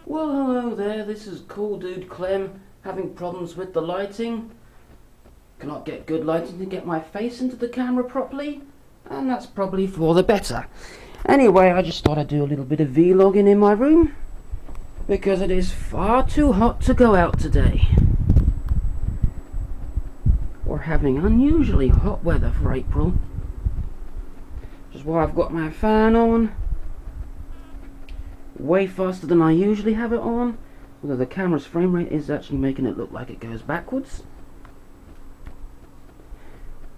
Well, hello there, this is Cool Dude Clem, having problems with the lighting. Cannot get good lighting to get my face into the camera properly, and that's probably for the better. Anyway, I just thought I'd do a little bit of vlogging in my room, because it is far too hot to go out today. We're having unusually hot weather for April. Which is why I've got my fan on. Way faster than I usually have it on, although the camera's frame rate is actually making it look like it goes backwards.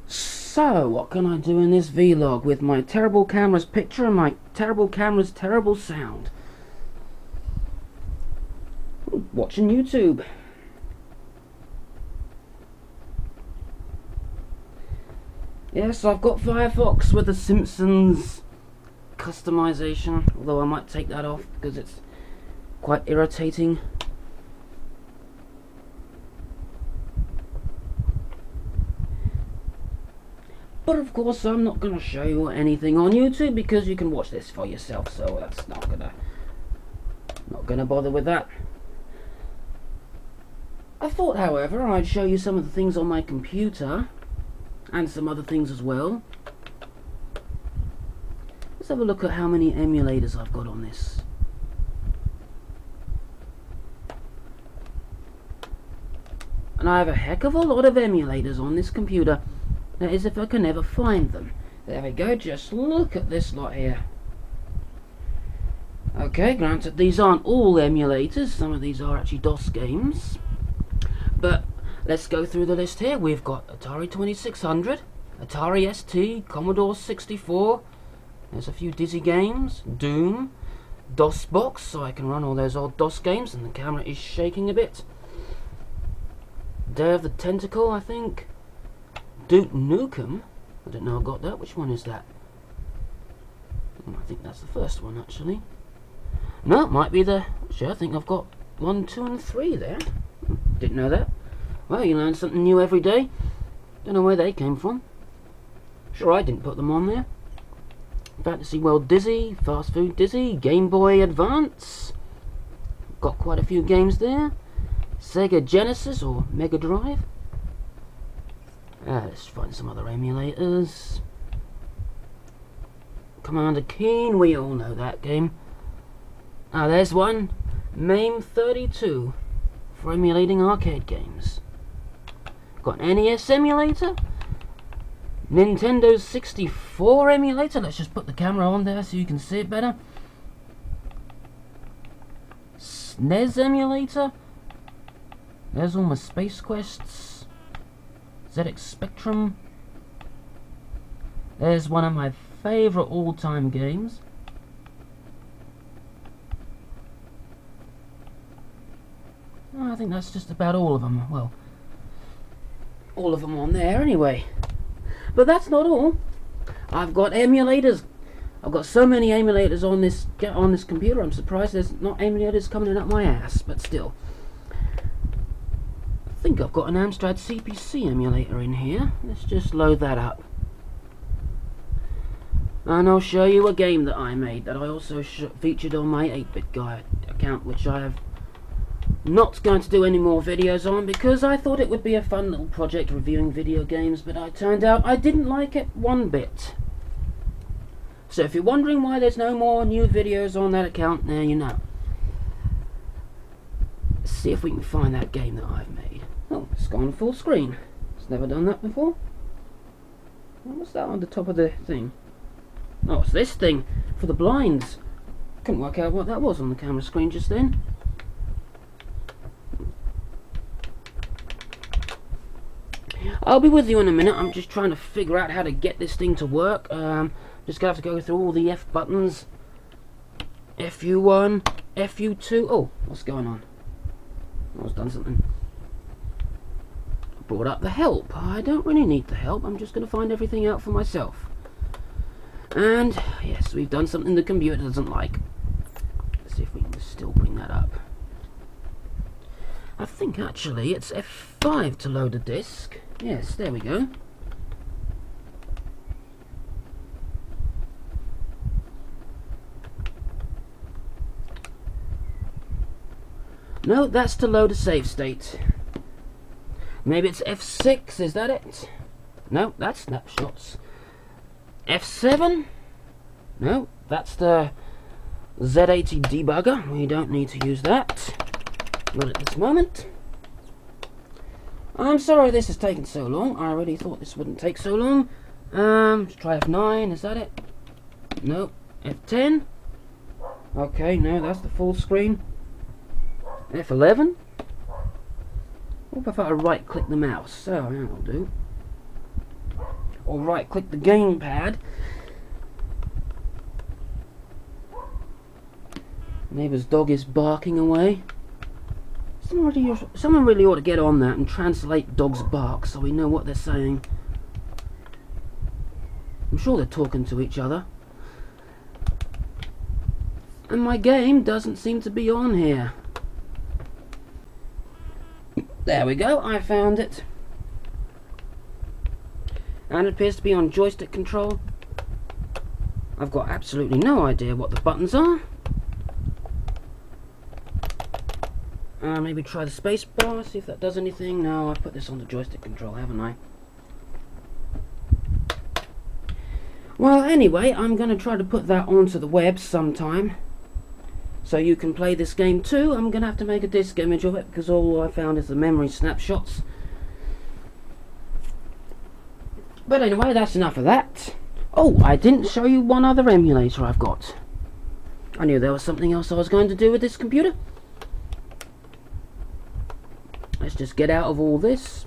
So, what can I do in this vlog with my terrible camera's picture and my terrible camera's terrible sound? Watching YouTube. Yes, I've got Firefox with the Simpsons customization, although I might take that off because it's quite irritating. But of course I'm not going to show you anything on YouTube because you can watch this for yourself, so that's not gonna bother with that. I thought, however, I'd show you some of the things on my computer and some other things as well. Let's have a look at how many emulators I've got on this. And I have a heck of a lot of emulators on this computer. That is, if I can ever find them. There we go, just look at this lot here. Okay, granted these aren't all emulators, some of these are actually DOS games. But let's go through the list here. We've got Atari 2600, Atari ST, Commodore 64, there's a few Dizzy games, Doom, DOS box, so I can run all those old DOS games, and the camera is shaking a bit. Day of the Tentacle, I think. Duke Nukem, I don't know I got that, which one is that? I think that's the first one actually. No, it might be the, actually I think I've got 1, 2 and 3 there. Didn't know that. Well, you learn something new every day. Don't know where they came from. Sure, I didn't put them on there. Fantasy World Dizzy, Fast Food Dizzy, Game Boy Advance. Got quite a few games there. Sega Genesis or Mega Drive. Let's find some other emulators. Commander Keen, we all know that game. There's one. MAME 32 for emulating arcade games. Got an NES emulator. Nintendo 64 emulator. Let's just put the camera on there so you can see it better. SNES emulator. There's all my Space Quests. ZX Spectrum. There's one of my favourite all-time games. I think that's just about all of them. Well, all of them on there anyway. But that's not all. I've got emulators. I've got so many emulators on this computer. I'm surprised there's not emulators coming out my ass. But still, I think I've got an Amstrad CPC emulator in here. Let's just load that up, and I'll show you a game that I made that I also featured on my 8-Bit Guy account, which I have not going to do any more videos on because I thought it would be a fun little project reviewing video games, but it turned out I didn't like it one bit. So if you're wondering why there's no more new videos on that account, there you know. Let's see if we can find that game that I've made. Oh, it's gone full screen. It's never done that before. What's that on the top of the thing? Oh, it's this thing for the blinds. Couldn't work out what that was on the camera screen just then. I'll be with you in a minute. I'm just trying to figure out how to get this thing to work. Just gonna have to go through all the F buttons. FU1, FU2. Oh, what's going on? I was done something. Brought up the help. I don't really need the help. I'm just going to find everything out for myself. And yes, we've done something the computer doesn't like. Let's see if we can still bring that up. I think actually it's F5 to load a disk. Yes, there we go. No, that's to load a save state. Maybe it's F6, is that it? No, that's snapshots. F7? No, that's the Z80 debugger. We don't need to use that. Not at this moment. I'm sorry this has taken so long. I really thought this wouldn't take so long. Let's try F9, is that it? No. F10? Okay, no, that's the full screen. F11? What if I right click the mouse? So that'll do. Or right click the gamepad. Neighbour's dog is barking away. Someone really ought to get on that and translate dogs bark so we know what they're saying. I'm sure they're talking to each other. And my game doesn't seem to be on here. There we go, I found it. And it appears to be on joystick control. I've got absolutely no idea what the buttons are. Maybe try the space bar, see if that does anything. No, I've put this on the joystick control, haven't I? Well, anyway, I'm going to try to put that onto the web sometime, so you can play this game too. I'm going to have to make a disk image of it, because all I found is the memory snapshots. But anyway, that's enough of that. Oh, I didn't show you one other emulator I've got. I knew there was something else I was going to do with this computer. Let's just get out of all this.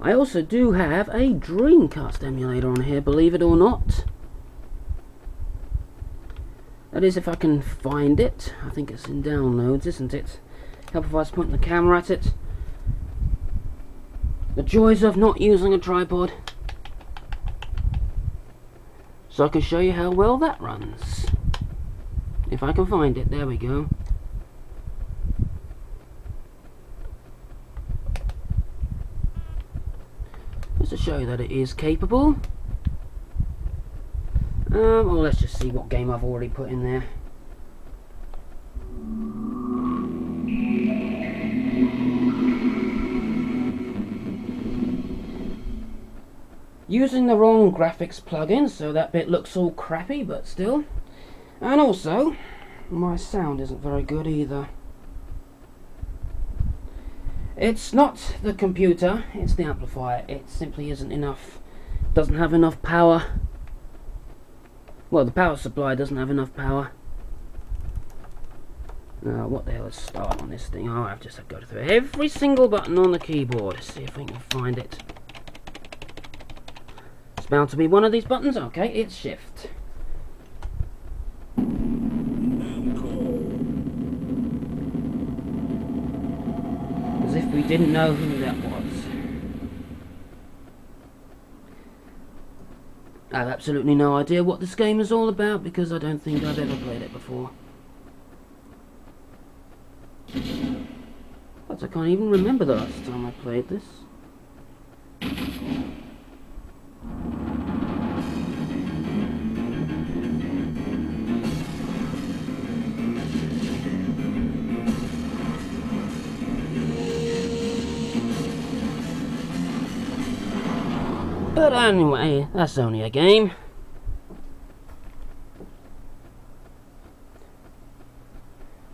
I also do have a Dreamcast emulator on here, believe it or not. That is, if I can find it. I think it's in downloads, isn't it? Help if I was pointing the camera at it. The joys of not using a tripod. So I can show you how well that runs. If I can find it, there we go. Just to show you that it is capable. Well, let's just see what game I've already put in there. Using the wrong graphics plugin, so that bit looks all crappy, but still. And also, my sound isn't very good either. It's not the computer, it's the amplifier. It simply isn't enough. Doesn't have enough power. Well, the power supply doesn't have enough power. What the hell is start on this thing? Oh, I've just got to go through every single button on the keyboard. See if I can find it. It's bound to be one of these buttons. Okay, it's shift. As if we didn't know who that was. I have absolutely no idea what this game is all about because I don't think I've ever played it before. But I can't even remember the last time I played this. But anyway, that's only a game.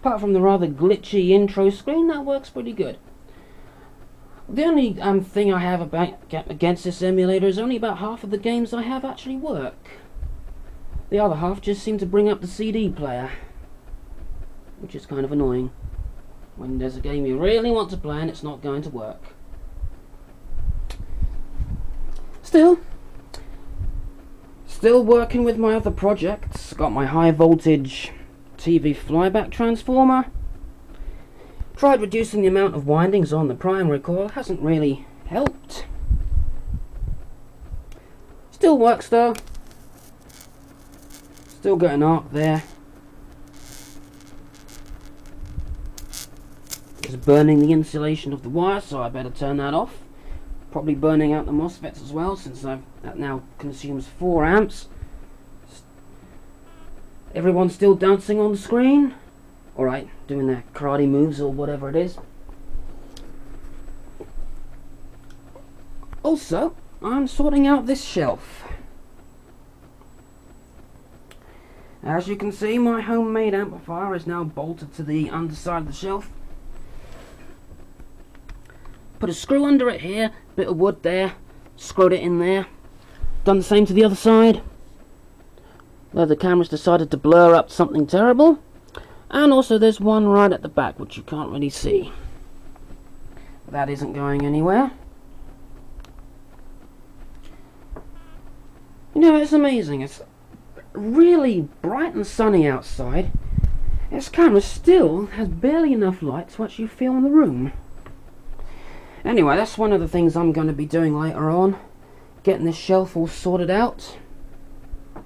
Apart from the rather glitchy intro screen, that works pretty good. The only thing I have against this emulator is only about half of the games I have actually work. The other half just seem to bring up the CD player, which is kind of annoying. When there's a game you really want to play and it's not going to work. Still working with my other projects. Got my high voltage TV flyback transformer. Tried reducing the amount of windings on the primary coil. Hasn't really helped. Still works though. Still got an arc there. Just burning the insulation of the wire, so I better turn that off. Probably burning out the MOSFETs as well, since that now consumes 4 amps. Everyone's still dancing on the screen. Alright, doing their karate moves or whatever it is. Also, I'm sorting out this shelf. As you can see, my homemade amplifier is now bolted to the underside of the shelf. Put a screw under it here, bit of wood there, screwed it in there. Done the same to the other side. Though the camera's decided to blur up something terrible. And also there's one right at the back which you can't really see. That isn't going anywhere. You know, it's amazing. It's really bright and sunny outside. This camera still has barely enough light to actually film the room. Anyway, that's one of the things I'm going to be doing later on. Getting this shelf all sorted out.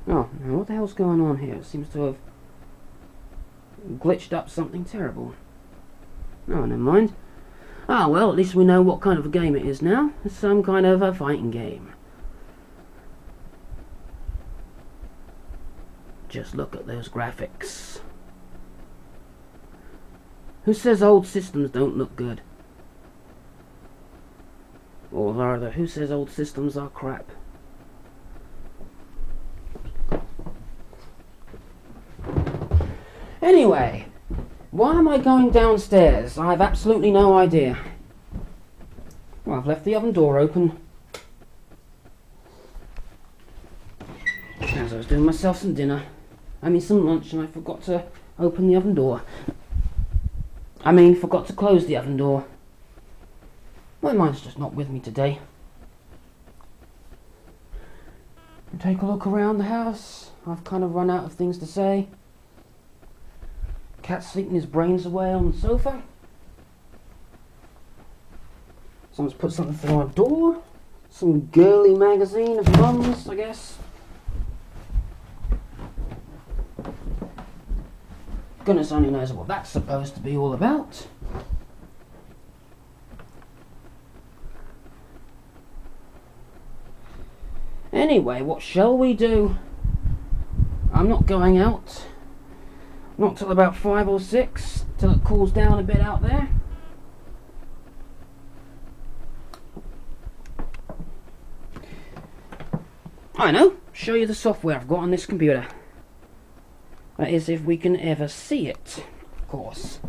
Oh, now what the hell's going on here? It seems to have glitched up something terrible. Oh, never mind. Ah, well, at least we know what kind of a game it is now. It's some kind of a fighting game. Just look at those graphics. Who says old systems don't look good? Or rather, who says old systems are crap? Anyway, why am I going downstairs? I have absolutely no idea. Well, I've left the oven door open. As I was doing myself some dinner. I mean some lunch, and I forgot to open the oven door. Forgot to close the oven door. My mind's just not with me today. Take a look around the house. I've kind of run out of things to say. Cat's sleeping his brains away on the sofa. Someone's put something through our door. Some girly magazine of Mum's, I guess. Goodness only knows what that's supposed to be all about. Anyway, what shall we do? I'm not going out. Not till about 5 or 6, till it cools down a bit out there. I know, show you the software I've got on this computer. That is, if we can ever see it, of course.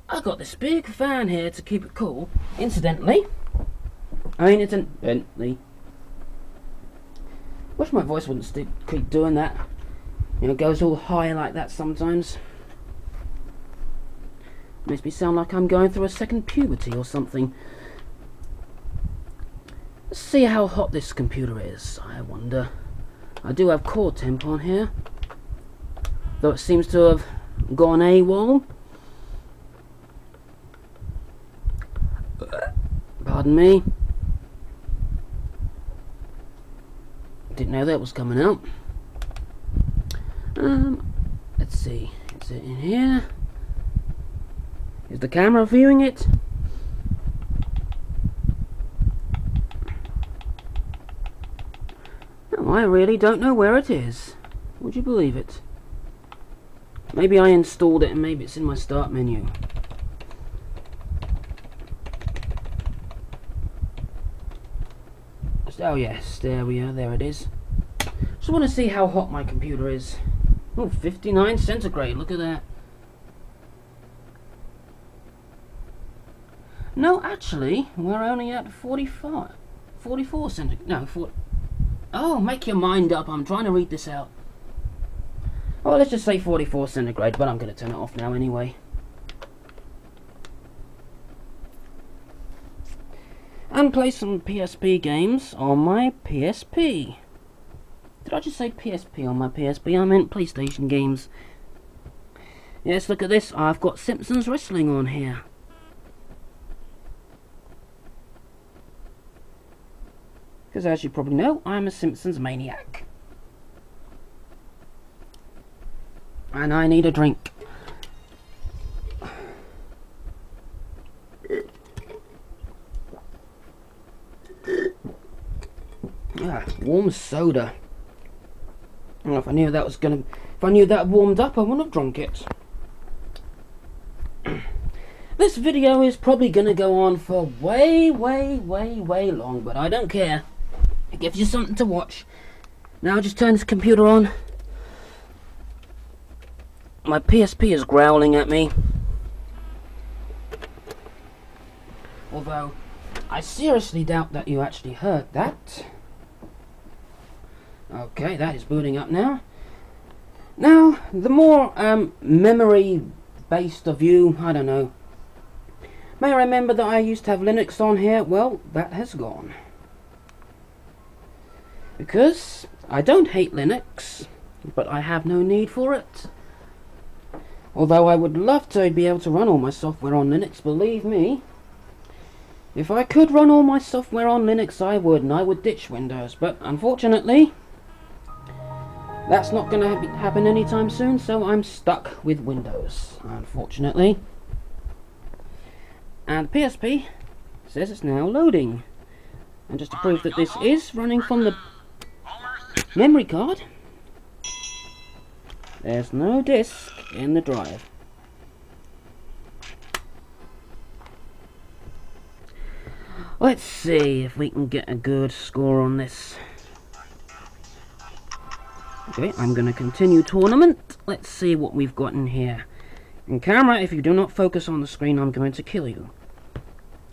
I've got this big fan here to keep it cool. Incidentally, wish my voice wouldn't keep doing that. You know, it goes all high like that sometimes. Makes me sound like I'm going through a second puberty or something. Let's see how hot this computer is, I wonder. I do have core temp on here, though it seems to have gone AWOL. Pardon me. Didn't know that was coming out. Let's see. Is it in here? Is the camera viewing it? No, I really don't know where it is. Would you believe it? Maybe I installed it and maybe it's in my start menu. Oh yes, there we are, there it is. Just want to see how hot my computer is. Oh, 59 centigrade, look at that. No, actually, we're only at 44 centigrade. No, 40. Oh, make your mind up, I'm trying to read this out. Oh, let's just say 44 centigrade, but I'm going to turn it off now anyway. And play some PSP games on my PSP. Did I just say PSP on my PSP? I meant PlayStation games. Yes, look at this. I've got Simpsons Wrestling on here. Because as you probably know, I'm a Simpsons maniac. And I need a drink. Ah, warm soda. I don't know if I knew that was going to If I knew that warmed up, I wouldn't have drunk it. This video is probably going to go on for way long, but I don't care. It gives you something to watch. Now I'll just turn this computer on. My PSP is growling at me. Although, I seriously doubt that you actually heard that. Okay, that is booting up now. Now, the more memory-based of you, I don't know. May I remember that I used to have Linux on here? Well, that has gone. Because I don't hate Linux, but I have no need for it. Although I would love to be able to run all my software on Linux, believe me. If I could run all my software on Linux, I would, and I would ditch Windows. But unfortunately, that's not going to happen anytime soon, so I'm stuck with Windows, unfortunately. And PSP says it's now loading. And just to prove that this is running from the memory card, there's no disk in the drive. Let's see if we can get a good score on this. Okay, I'm going to continue tournament. Let's see what we've got in here. In camera, if you do not focus on the screen, I'm going to kill you.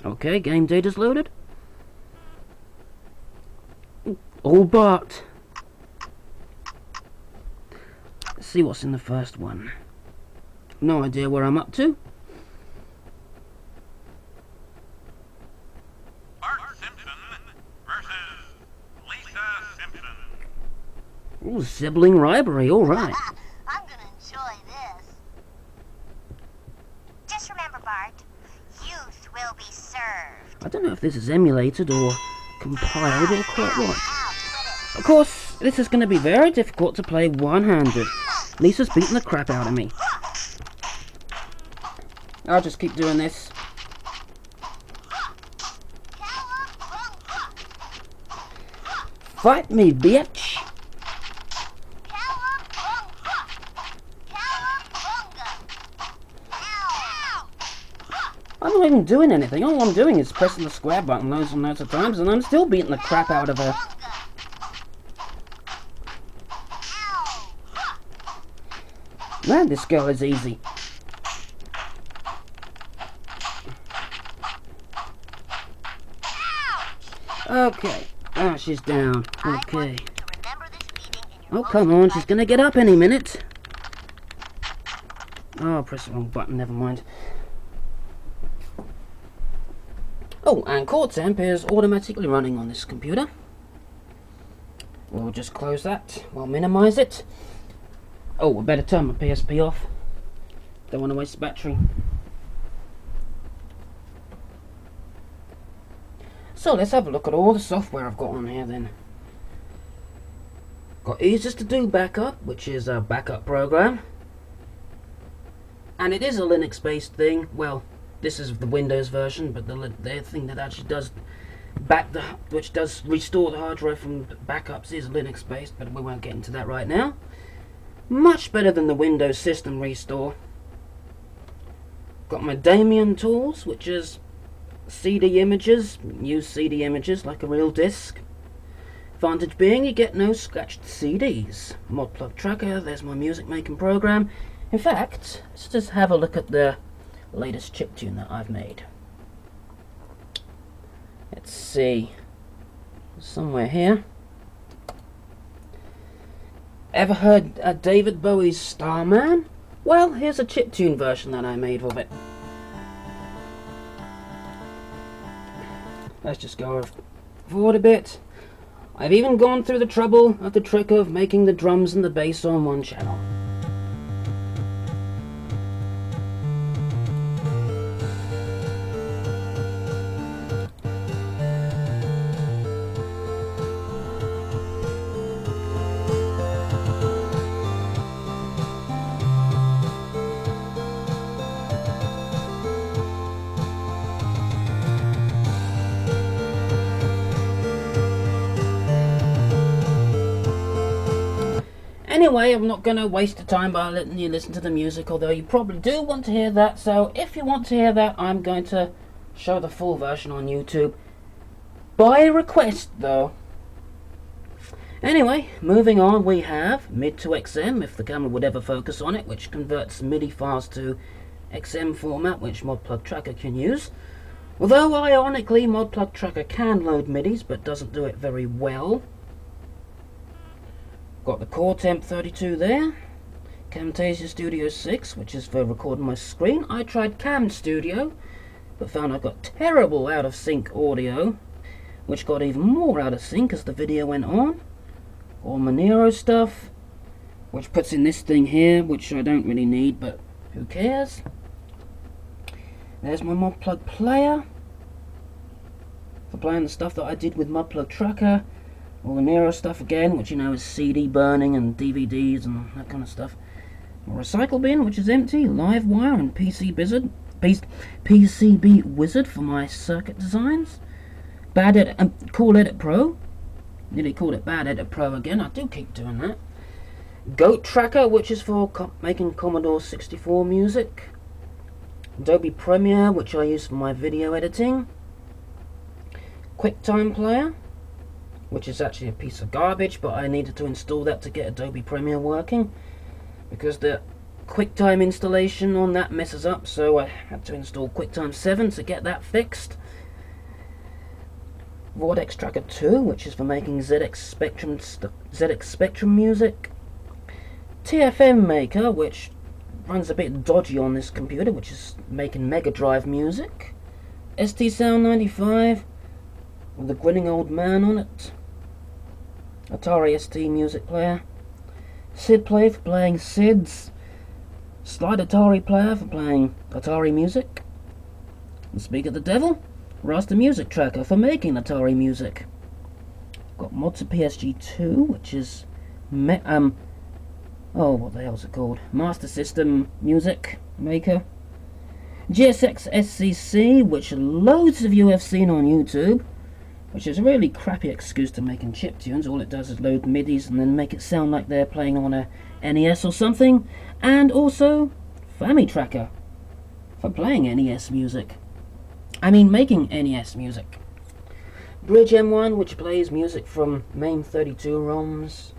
Okay, game data's loaded. All but. Let's see what's in the first one. No idea where I'm up to. Ooh, sibling rivalry, alright. I'm gonna enjoy this. Just remember, Bart, youth will be served. I don't know if this is emulated or compiled or quite what. Of course, this is going to be very difficult to play one-handed. Lisa's beating the crap out of me. I'll just keep doing this. Fight me, bitch! I'm not even doing anything. All I'm doing is pressing the square button loads and loads of times, and I'm still beating the crap out of her. Man, this girl is easy. Okay. Ah, she's down. Okay. Oh, come on. She's gonna get up any minute. Oh, I pressed the wrong button. Never mind. Oh, and chord temp is automatically running on this computer. We'll just close that. We'll minimize it. Oh, we better turn my PSP off. Don't want to waste the battery. So let's have a look at all the software I've got on here then. Got Easiest to Do Backup, which is a backup program. And it is a Linux based thing. Well, this is the Windows version, but the thing that actually does which does restore the hard drive from backups is Linux based, but we won't get into that right now. Much better than the Windows System Restore. Got my Damien tools, which is CD images. Use CD images like a real disc. Advantage being you get no scratched CDs. Modplug Tracker, there's my music making program. In fact, let's just have a look at the latest chiptune that I've made. Let's see. Somewhere here. Ever heard David Bowie's Starman? Well, here's a chiptune version that I made of it. Let's just go forward a bit. I've even gone through the trouble of the trick of making the drums and the bass on one channel. Anyway, I'm not going to waste the time by letting you listen to the music, although you probably do want to hear that. So if you want to hear that, I'm going to show the full version on YouTube. By request, though. Anyway, moving on, we have mid to XM, if the camera would ever focus on it, which converts MIDI files to XM format, which ModPlug Tracker can use. Although, ironically, ModPlug Tracker can load MIDIs, but doesn't do it very well. Got the Core Temp 32 there. Camtasia Studio 6, which is for recording my screen. I tried Cam Studio, but found I got terrible out of sync audio, which got even more out of sync as the video went on. All Monero stuff, which puts in this thing here, which I don't really need, but who cares? There's my ModPlug player for playing the stuff that I did with ModPlug Tracker. All the Nero stuff again, which you know is CD burning and DVDs and that kind of stuff. My recycle bin, which is empty. Livewire and PCB Wizard for my circuit designs. Cool Edit Pro. Nearly called it Bad Edit Pro again. I do keep doing that. Goat Tracker, which is for making Commodore 64 music. Adobe Premiere, which I use for my video editing. QuickTime Player, which is actually a piece of garbage, but I needed to install that to get Adobe Premiere working, because the QuickTime installation on that messes up, so I had to install QuickTime 7 to get that fixed. Vortex Tracker 2, which is for making ZX Spectrum music. TFM Maker, which runs a bit dodgy on this computer, which is making Mega Drive music. ST Sound 95 with a grinning old man on it. Atari ST music player. SID Play for playing SIDs. Slide Atari player for playing Atari music. And speak of the devil, Raster Music Tracker for making Atari music. Got Mods of PSG2, which is what the hell's it called? Master System Music Maker. GSX SCC, which loads of you have seen on YouTube, which is a really crappy excuse to making chiptunes. All it does is load MIDIs and then make it sound like they're playing on a NES or something. And also FamiTracker for playing NES music. I mean, making NES music. Bridge M1, which plays music from MAME32 ROMs.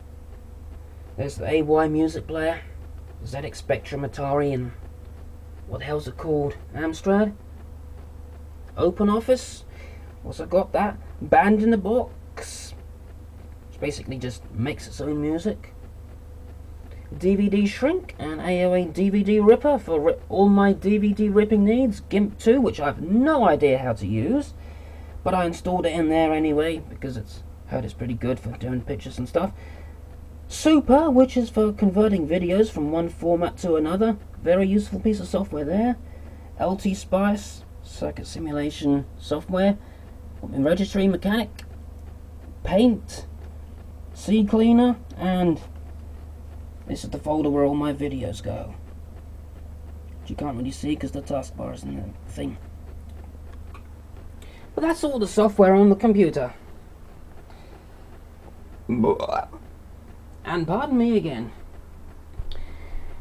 There's the AY music player, ZX Spectrum, Atari, and what the hell's it called? Amstrad? OpenOffice? Also got that. Band in the Box, which basically just makes its own music. DVD Shrink and AOA DVD Ripper for all my DVD ripping needs. GIMP 2, which I have no idea how to use, but I installed it in there anyway because it's heard it's pretty good for doing pictures and stuff. Super, which is for converting videos from one format to another. Very useful piece of software there. LT Spice, circuit simulation software. Registry Mechanic, Paint, C Cleaner, and this is the folder where all my videos go, which you can't really see because the taskbar is in the thing. But that's all the software on the computer. And pardon me again.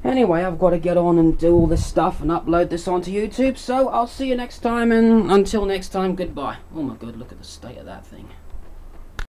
Anyway, I've got to get on and do all this stuff and upload this onto YouTube, so I'll see you next time, and until next time, goodbye. Oh my god, look at the state of that thing.